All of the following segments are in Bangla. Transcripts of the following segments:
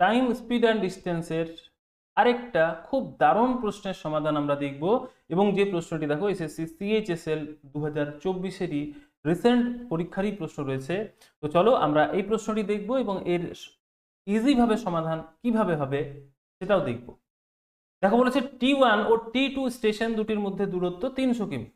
টাইম, স্পিড অ্যান্ড ডিস্টেন্সের আরেকটা খুব দারুণ প্রশ্নের সমাধান আমরা দেখব, এবং যে প্রশ্নটি দেখো এসএসসি সিএইচএসএল 2024-এরই রিসেন্ট পরীক্ষারই প্রশ্ন রয়েছে। তো চলো আমরা এই প্রশ্নটি দেখব এবং এর ইজিভাবে সমাধান কিভাবে হবে সেটাও দেখব। দেখো বলেছে T1 ও T2 স্টেশন দুটির মধ্যে দূরত্ব 300 কিমি।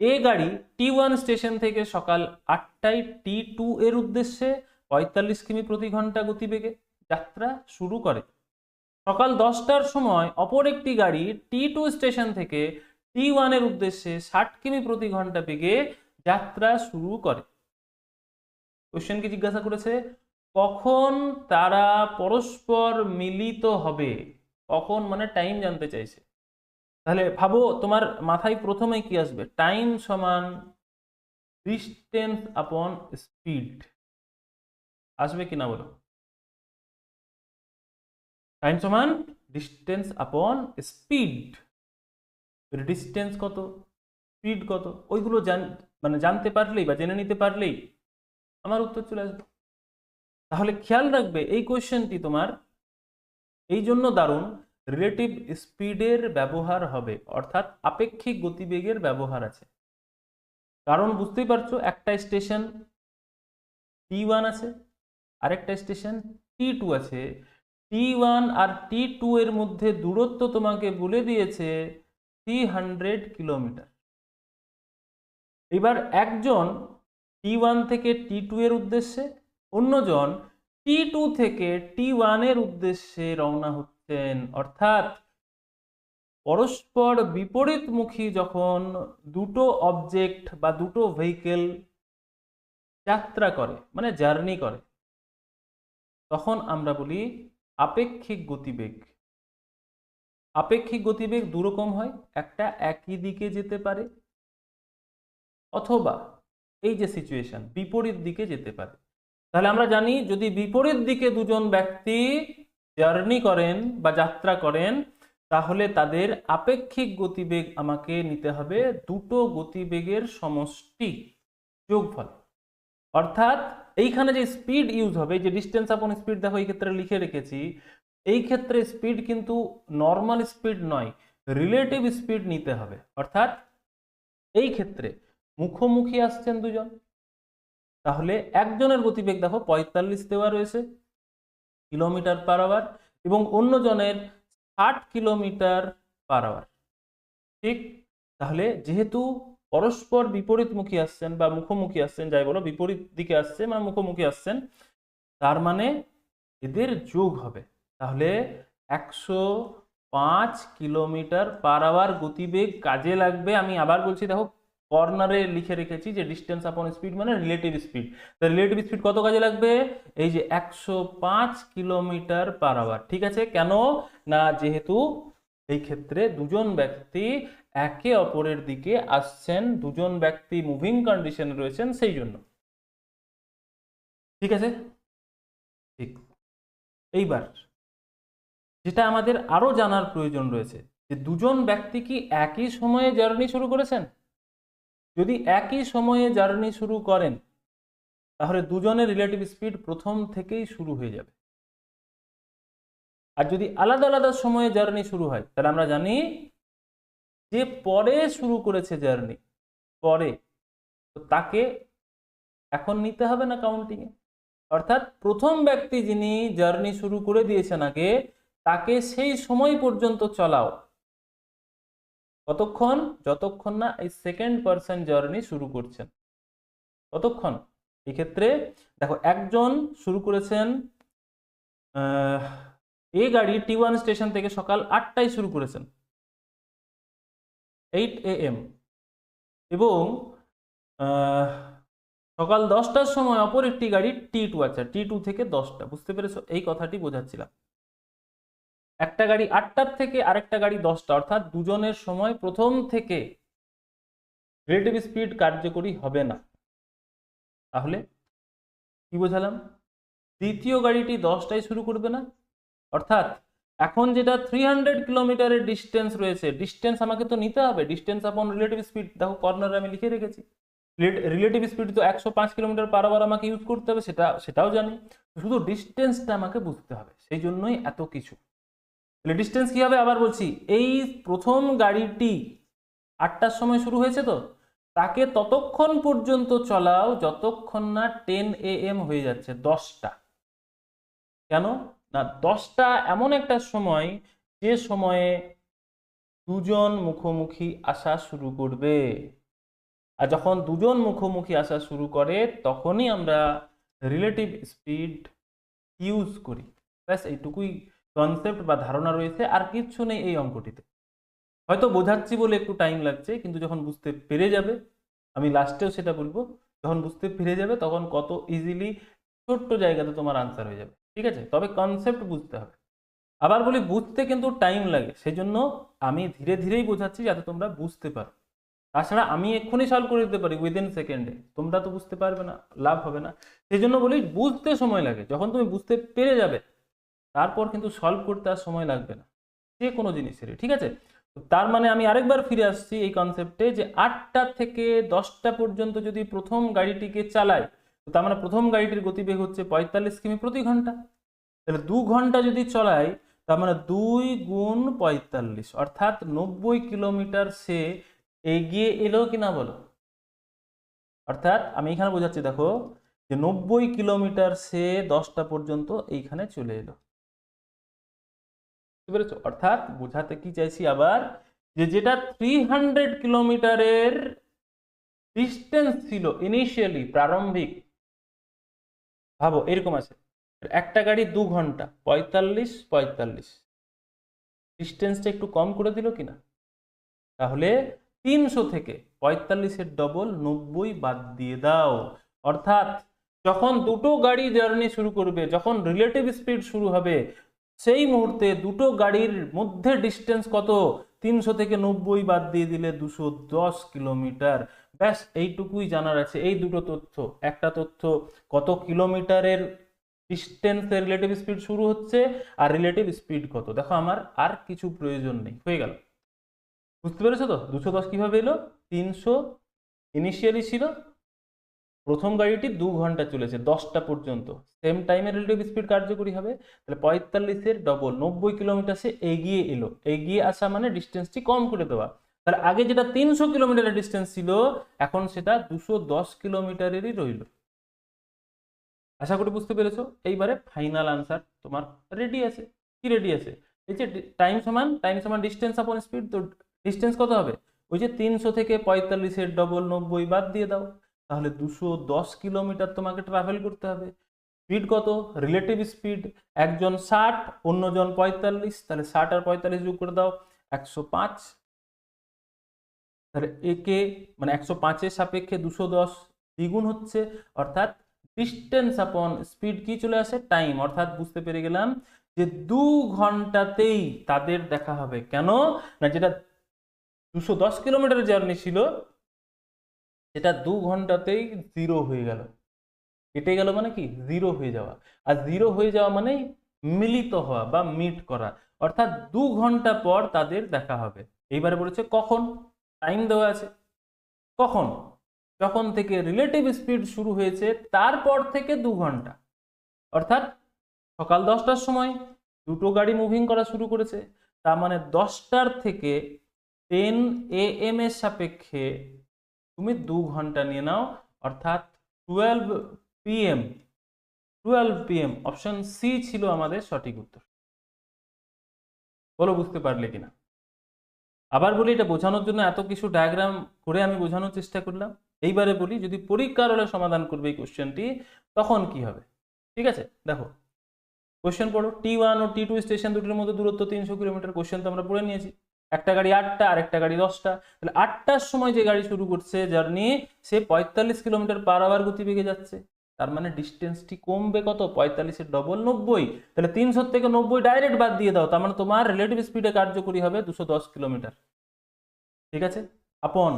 এ গাড়ি T1 স্টেশন থেকে সকাল 8টায় T2 এর উদ্দেশ্যে 45 কিমি প্রতি ঘন্টা গতিবেগে যাত্রা শুরু করে। সকাল 10টার সময় অপর একটি গাড়ি T2 স্টেশন থেকে T1 এর উদ্দেশ্যে 60 কিমি প্রতি ঘন্টা বেগে যাত্রা শুরু করে। কোশ্চেন কি জিজ্ঞাসা করেছে? কখন তারা পরস্পর মিলিত হবে? কখন মানে টাইম জানতে চাইছে। তাহলে ভাবো তোমার মাথায় প্রথমেই কি আসবে? টাইম সমান ডিস্টেন্স আপন স্পিড। আসবে কিনা বলো? টাইম সমান ডিস্টেন্স আপন স্পিড। ডিস্টেন্স কত, স্পিড কত, ওইগুলো মানে জানতে পারলেই বা জেনে নিতে পারলেই আমার উত্তর চলে আসবে। তাহলে খেয়াল রাখবে এই কোয়েশ্চেনটি তোমার এই জন্য দারুণ, রিলেটিভ স্পিডের ব্যবহার হবে, অর্থাৎ আপেক্ষিক গতিবেগের ব্যবহার আছে। কারণ বুঝতেই পারছো একটা স্টেশন T1 আছে, আরেকটা স্টেশন T2 আছে। T1 আর T2 এর মধ্যে দূরত্ব তোমাকে বলে দিয়েছে 300 কিলোমিটার। এবার একজন T1 থেকে T2 এর উদ্দেশ্যে, অন্যজন T2 থেকে T1 এর উদ্দেশ্যে রওনা হচ্ছেন। অর্থাৎ পরস্পর বিপরীতমুখী যখন দুটো অবজেক্ট বা দুটো ভেহিকেল যাত্রা করে মানে জার্নি করে, তখন আমরা বলি আপেক্ষিক গতিবেগ। আপেক্ষিক গতিবেগ দুরকম হয়, একটা একই দিকে যেতে পারে, অথবা এই যে সিচুয়েশন বিপরীত দিকে যেতে পারে। তাহলে আমরা জানি যদি বিপরীত দিকে দুজন ব্যক্তি জার্নি করেন বা যাত্রা করেন, তাহলে তাদের আপেক্ষিক গতিবেগ আমাকে নিতে হবে দুটো গতিবেগের সমষ্টি, যোগফল। অর্থাৎ এইখানে যে স্পিড ইউজ হবে, যে ডিস্টেন্স আপন স্পিড দেখো এই ক্ষেত্রে লিখে রেখেছি, এই ক্ষেত্রে স্পিড কিন্তু নর্মাল স্পিড নয়, রিলেটিভ স্পিড নিতে হবে। অর্থাৎ এই ক্ষেত্রে মুখোমুখি আসছেন দুজন, তাহলে একজনের গতিবেগ দেখো 45 দেওয়া রয়েছে কিলোমিটার পার আওয়ার এবং অন্যজনের 60 কিলোমিটার পার আওয়ার। ঠিক, তাহলে যেহেতু পরস্পর বিপরীতমুখী আসছেন বা মুখোমুখি আসছেন, যাই বলো বিপরীত দিকে আসছে মানে মুখোমুখি আসছেন, তার মানে এদের যোগ হবে। তাহলে 105 কিলোমিটার পার আওয়ার গতিবেগ কাজে লাগবে। আমি আবার বলছি, দেখো কর্নারে লিখে রেখেছি যে ডিস্টেন্স আপন স্পিড মানে রিলেটিভ স্পিড। তো রিলেটিভ স্পিড কত কাজে লাগবে? এই যে 105 কিলোমিটার পার আওয়ার। ঠিক আছে, কেন না যেহেতু এই ক্ষেত্রে দুজন ব্যক্তি একে অপরের দিকে আসছেন, দুজন ব্যক্তি মুভিং কন্ডিশনে রয়েছেন, সেই জন্য। ঠিক আছে, ঠিক। এইবার যেটা আমাদের আরো জানার প্রয়োজন রয়েছে, যে দুজন ব্যক্তি কি একই সময়ে জার্নি শুরু করেছেন? যদি একই সময়ে জার্নি শুরু করেন, তাহলে দুজনের রিলেটিভ স্পিড প্রথম থেকেই শুরু হয়ে যাবে। আর যদি আলাদা আলাদা সময়ে জার্নি শুরু হয়, তাহলে আমরা জানি যে পরে শুরু করেছে জার্নি, পরে, তো তাকে এখন নিতে হবে না কাউন্টিং এ। অর্থাৎ প্রথম ব্যক্তি যিনি জার্নি শুরু করে দিয়েছেন আগে, তাকে সেই সময় পর্যন্ত চলাও। কতক্ষণ? যতক্ষণ না এই সেকেন্ড পারসন জার্নি শুরু করছেন ততক্ষণ। এই ক্ষেত্রে দেখো একজন শুরু করেছেন, এই গাড়ি T1 স্টেশন থেকে সকাল 8টায় শুরু করেছেন, 8 AM, এবং সকাল 10টার সময় অপর একটি গাড়ি T2 আছে, T2 থেকে 10টা। বুঝতে পেরেছো? এই কথাটি বোঝাচ্ছিলাম। একটা গাড়ি 8টার থেকে আরেকটা গাড়ি 10টা, অর্থাৎ দুজনের সময় প্রথম থেকে রিলেটিভ স্পিড কার্যকরী হবে না। তাহলে কি বোঝালাম? দ্বিতীয় গাড়িটি 10টায় শুরু করবে না, অর্থাৎ এখন যেটা 300 কিলোমিটারের ডিস্টেন্স রয়েছে, ডিস্টেন্স আমাকে তো নিতে হবে, ডিস্টেন্স আপন রিলেটিভ স্পিড। দেখো কর্নারে আমি লিখে রেখেছি, রিলেটিভ স্পিড তো 105 কিলোমিটার পার আওয়ার আমাকে ইউজ করতে হবে, সেটাও জানি, শুধু ডিস্টেন্সটা আমাকে বুঝতে হবে, সেই জন্যই এত কিছু। তাহলে ডিস্টেন্স কি হবে আবার বলছি, এই প্রথম গাড়িটি 8টার সময় শুরু হয়েছে, তো তাকে ততক্ষণ পর্যন্ত চলাও যতক্ষণ না 10 AM হয়ে যাচ্ছে, 10টা। কেন না, 10টা এমন একটা সময় যে সময়ে দুজন মুখোমুখি আসা শুরু করবে, আর যখন দুজন মুখোমুখি আসা শুরু করে তখনই আমরা রিলেটিভ স্পিড ইউজ করি। ব্যাস এইটুকুই কনসেপ্ট বা ধারণা রয়েছে, আর কিচ্ছু নেই এই অঙ্কটিতে। হয়তো বোঝাচ্ছি বলে একটু টাইম লাগছে, কিন্তু যখন বুঝতে পেরে যাবে, আমি লাস্টেও সেটা বলবো, যখন বুঝতে পেরে যাবে তখন কত ইজিলি ছোট্ট জায়গাতে তোমার আনসার হয়ে যাবে। ঠিক আছে, তবে কনসেপ্ট বুঝতে হবে। আবার বলি, বুঝতে কিন্তু টাইম লাগে, সেই জন্য আমি ধীরে ধীরেই বোঝাচ্ছি যাতে তোমরা বুঝতে পারো। তাছাড়া আমি এক্ষুনি সলভ করে দিতে পারি উইদিন সেকেন্ডে, তোমরা তো বুঝতে পারবে না, লাভ হবে না। সেই জন্য বলি বুঝতে সময় লাগে, যখন তুমি বুঝতে পেরে যাবে তারপর কিন্তু সলভ করতে আর সময় লাগবে না যে কোনো জিনিসেরই। ঠিক আছে, তার মানে আমি আরেকবার ফিরে আসছি এই কনসেপ্টে, যে 8টা থেকে 10টা পর্যন্ত যদি প্রথম গাড়িটিকে চালাই, তার মানে প্রথম গাড়িটির গতিবেগ হচ্ছে 45 কিমি প্রতি ঘন্টা। তাহলে 2 ঘন্টা যদি চলাই, তার মানে 2 গুণ 45, অর্থাৎ 90 কিলোমিটার সে এগিয়ে এলো কিনা বলো। অর্থাৎ আমি এখানে বোঝাচ্ছি, দেখো যে 90 কিলোমিটার সে 10টা পর্যন্ত এইখানে চলে এলো। বুঝতে পেরেছো? অর্থাৎ বোঝাতে কি চাইছি আবার, যে যেটা 300 কিলোমিটারের ডিস্টেন্স ছিল ইনিশিয়ালি, প্রারম্ভিক, ভাবো এরকম আছে, একটা গাড়ি 2 ঘন্টা, 45 ডিস্টেন্সটা একটু কম করে দিল কিনা, তাহলে 300 থেকে 45-এর ডবল 90 বাদ দিয়ে দাও। অর্থাৎ যখন দুটো গাড়ি জার্নি শুরু করবে, যখন রিলেটিভ স্পিড শুরু হবে, সেই মুহূর্তে দুটো গাড়ির মধ্যে ডিস্টেন্স কত, 300 থেকে 90 বাদ দিয়ে দিলে 210 কিলোমিটার। ব্যাস এইটুকুই জানার আছে, এই দুটো তথ্য। একটা তথ্য কত কিলোমিটারের ডিস্টেন্সে রিলেটিভ স্পিড শুরু হচ্ছে, আর রিলেটিভ স্পিড কত। দেখো আমার আর কিছু প্রয়োজন নেই, হয়ে গেল। বুঝতে পেরেছো তো 210 কিভাবে এলো, 300 ইনিশিয়ালি ছিল, প্রথম গাড়িটি 2 ঘন্টা চলেছে 10টা পর্যন্ত, সেম টাইমে রিলেটিভ স্পিড কার্যকরী হবে, তাহলে 45-এর ডবল 90 কিলোমিটার সে এগিয়ে এলো। এগিয়ে আসা মানে ডিস্টেন্সটি কম করে দেওয়া। তাহলে আগে যেটা 300 কিলোমিটারের ডিস্টেন্স ছিল, এখন সেটা 210 কিলোমিটারেরই রইল। আশা করি বুঝতে পেরেছো। এইবারে ফাইনাল আনসার তোমার রেডি আছে। কি রেডি আছে, এই যে টাইম সমান ডিস্টেন্স আপন স্পিড, তো ডিস্টেন্স কত হবে, ওই যে 300 থেকে 45-এর ডবল 90 বাদ দিয়ে দাও, তাহলে 210 কিলোমিটার তোমাকে ট্রাভেল করতে হবে। স্পিড কত, রিলেটিভ স্পিড, একজন 60 অন্যজন 45, তাহলে 60 আর 45 যোগ করে দাও 105। তাহলে একে মানে 105-এর সাপেক্ষে 210 দ্বিগুণ হচ্ছে, অর্থাৎ ডিস্টেন্স আপন স্পিড কি চলে আসে, টাইম। অর্থাৎ বুঝতে পেরে গেলাম যে 2 ঘন্টাতেই তাদের দেখা হবে। কেন না, যেটা 210 কিলোমিটার জার্নি ছিল, সেটা 2 ঘন্টাতেই জিরো হয়ে গেল। কেটে গেল মানে কি, জিরো হয়ে যাওয়া। আর জিরো হয়ে যাওয়া মানে মিলিত হওয়া বা মিট করা, অর্থাৎ 2 ঘন্টা পর তাদের দেখা হবে। এইবারে বলেছে কখন, টাইম দেওয়া আছে, কখন, যখন থেকে রিলেটিভ স্পিড শুরু হয়েছে তারপর থেকে 2 ঘন্টা, অর্থাৎ সকাল 10টার সময় দুটো গাড়ি মুভিং করা শুরু করেছে, তার মানে 10টার থেকে 10 AM এর সাপেক্ষে তুমি 2 ঘন্টা নিয়ে নাও, অর্থাৎ 12 PM। অপশন সি ছিল আমাদের সঠিক উত্তর। বলো বুঝতে পারলে কিনা। আবার বলি, এটা বোঝানোর জন্য এত কিছু ডায়াগ্রাম করে আমি বোঝানোর চেষ্টা করলাম। এইবারে বলি, যদি পরীক্ষার হলে সমাধান করবে এই কোশ্চেনটি, তখন কি হবে। ঠিক আছে, দেখো কোশ্চেন পড়ো। T1 ও T2 স্টেশন দুটির মধ্যে দূরত্ব 300 কিলোমিটার। কোশ্চেন তো আমরা পড়ে নিয়েছি, একটা গাড়ি 8টা আর একটা গাড়ি 10টা। তাহলে 8টার সময় যে গাড়ি শুরু করছে জার্নি, সে 45 কিলোমিটার পার আওয়ার গতিবেগে যাচ্ছে, তার মানে ডিস্টেন্সটি কমবে কত, 45-এর ডবল 90। তাহলে 300 থেকে 90 ডাইরেক্ট বাদ দিয়ে দাও, তার মানে তোমার রিলেটিভ স্পিডে কার্যকরী হবে 210 কিলোমিটার। ঠিক আছে, আপন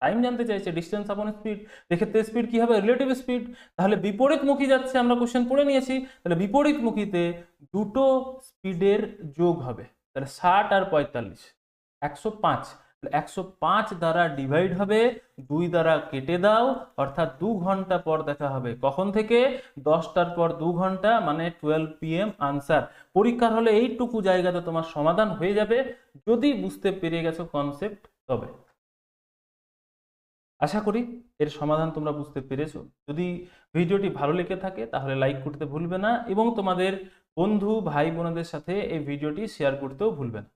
টাইম জানতে চাইছে, ডিস্টেন্স আপন স্পিড, এক্ষেত্রে স্পিড কি হবে, রিলেটিভ স্পিড। তাহলে বিপরীতমুখী যাচ্ছে, আমরা কোশ্চেন পড়ে নিয়েছি, তাহলে বিপরীতমুখীতে দুটো স্পিডের যোগ হবে, তাহলে 60 আর 45 105। 105 দ্বারা ডিভাইড হবে, 2 দ্বারা কেটে দাও, অর্থাৎ 2 ঘন্টা পর দেখা হবে। কখন থেকে? 10টার পর 2 ঘন্টা, মানে 12 PM আনসার। পরীক্ষার হলে এইটুকু জায়গাতে তোমার সমাধান হয়ে যাবে, যদি বুঝতে পেরে গেছো কনসেপ্ট তবে। আশা করি এর সমাধান তোমরা বুঝতে পেরেছো। যদি ভিডিওটি ভালো লেগে থাকে তাহলে লাইক করতে ভুলবে না, এবং তোমাদের বন্ধু ভাই বোনদের সাথে এই ভিডিওটি শেয়ার করতেও ভুলবে না।